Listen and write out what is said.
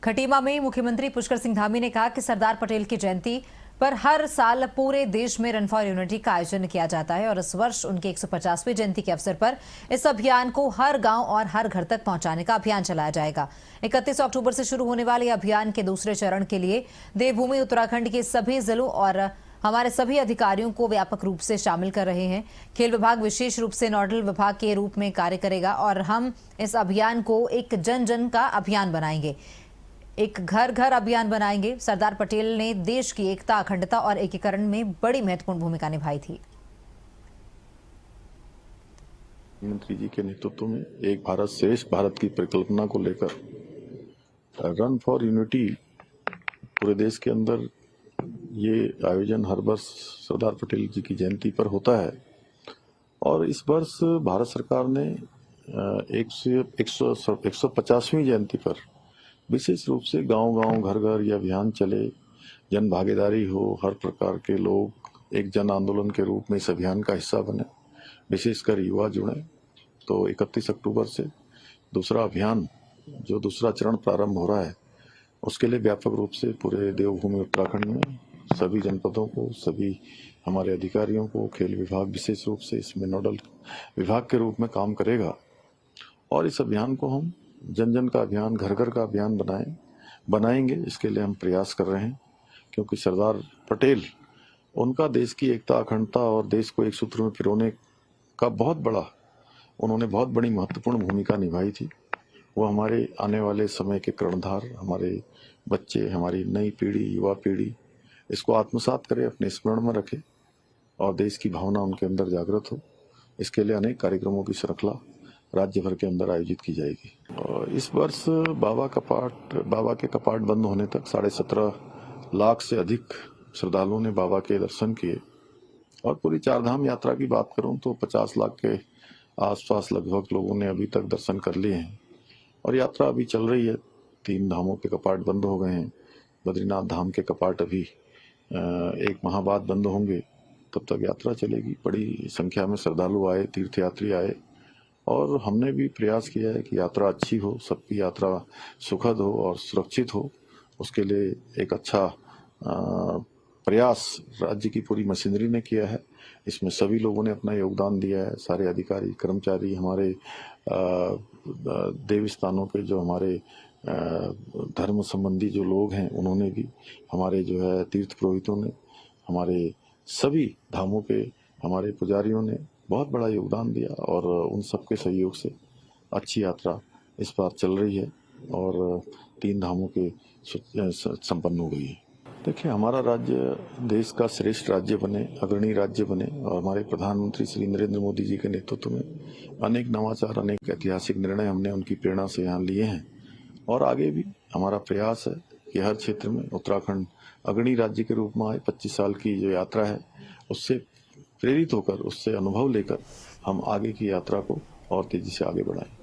खटीमा में मुख्यमंत्री पुष्कर सिंह धामी ने कहा कि सरदार पटेल की जयंती पर हर साल पूरे देश में रन फॉर यूनिटी का आयोजन किया जाता है और इस वर्ष उनकी 150वीं जयंती के अवसर पर इस अभियान को हर गांव और हर घर तक पहुंचाने का अभियान चलाया जाएगा। 31 अक्टूबर से शुरू होने वाले अभियान के दूसरे चरण के लिए देवभूमि उत्तराखंड के सभी जिलों और हमारे सभी अधिकारियों को व्यापक रूप से शामिल कर रहे हैं। खेल विभाग विशेष रूप से नोडल विभाग के रूप में कार्य करेगा और हम इस अभियान को एक जन जन का अभियान बनाएंगे, एक घर घर अभियान बनाएंगे। सरदार पटेल ने देश की एकता, अखंडता और एकीकरण में बड़ी महत्वपूर्ण भूमिका निभाई थी। मुख्यमंत्री जी के नेतृत्व में एक भारत श्रेष्ठ भारत की परिकल्पना को लेकर रन फॉर यूनिटी पूरे देश के अंदर ये आयोजन हर वर्ष सरदार पटेल जी की जयंती पर होता है और इस वर्ष भारत सरकार ने 150वीं जयंती पर विशेष रूप से गांव-गांव, घर-घर ये अभियान चले, जन भागीदारी हो, हर प्रकार के लोग एक जन आंदोलन के रूप में इस अभियान का हिस्सा बने, विशेषकर युवा जुड़े। तो 31 अक्टूबर से दूसरा अभियान, जो दूसरा चरण प्रारंभ हो रहा है, उसके लिए व्यापक रूप से पूरे देवभूमि उत्तराखंड में सभी जनपदों को, सभी हमारे अधिकारियों को, खेल विभाग विशेष रूप से इसमें नोडल विभाग के रूप में काम करेगा और इस अभियान को हम जन जन का अभियान, घर घर का अभियान बनाएंगे। इसके लिए हम प्रयास कर रहे हैं क्योंकि सरदार पटेल, उनका देश की एकता, अखंडता और देश को एक सूत्र में पिरोने का उन्होंने बहुत बड़ी महत्वपूर्ण भूमिका निभाई थी। वो हमारे आने वाले समय के कर्णधार, हमारे बच्चे, हमारी नई पीढ़ी, युवा पीढ़ी इसको आत्मसात करे, अपने स्मरण में रखे और देश की भावना उनके अंदर जागृत हो। इसके लिए अनेक कार्यक्रमों की श्रृंखला राज्य भर के अंदर आयोजित की जाएगी। और इस वर्ष बाबा के कपाट बंद होने तक 17.5 लाख से अधिक श्रद्धालुओं ने बाबा के दर्शन किए और पूरी चारधाम यात्रा की बात करूं तो 50 लाख के आसपास लगभग लोगों ने अभी तक दर्शन कर लिए हैं और यात्रा अभी चल रही है। 3 धामों के कपाट बंद हो गए हैं। बद्रीनाथ धाम के कपाट अभी 1 माह बाद बंद होंगे, तब तक यात्रा चलेगी। बड़ी संख्या में श्रद्धालु आए, तीर्थयात्री आए और हमने भी प्रयास किया है कि यात्रा अच्छी हो, सबकी यात्रा सुखद हो और सुरक्षित हो। उसके लिए एक अच्छा प्रयास राज्य की पूरी मशीनरी ने किया है। इसमें सभी लोगों ने अपना योगदान दिया है। सारे अधिकारी, कर्मचारी, हमारे देव स्थानों के जो हमारे धर्म संबंधी जो लोग हैं उन्होंने भी, हमारे जो है तीर्थ पुरोहितों ने, हमारे सभी धामों के हमारे पुजारियों ने बहुत बड़ा योगदान दिया और उन सबके सहयोग से अच्छी यात्रा इस बार चल रही है और 3 धामों के संपन्न हो गई है। देखिए, हमारा राज्य देश का श्रेष्ठ राज्य बने, अग्रणी राज्य बने और हमारे प्रधानमंत्री श्री नरेंद्र मोदी जी के नेतृत्व में अनेक नवाचार, अनेक ऐतिहासिक निर्णय हमने उनकी प्रेरणा से यहाँ लिए हैं और आगे भी हमारा प्रयास है कि हर क्षेत्र में उत्तराखंड अग्रणी राज्य के रूप में आए। 25 साल की जो यात्रा है उससे प्रेरित होकर, उससे अनुभव लेकर हम आगे की यात्रा को और तेजी से आगे बढ़ाएं।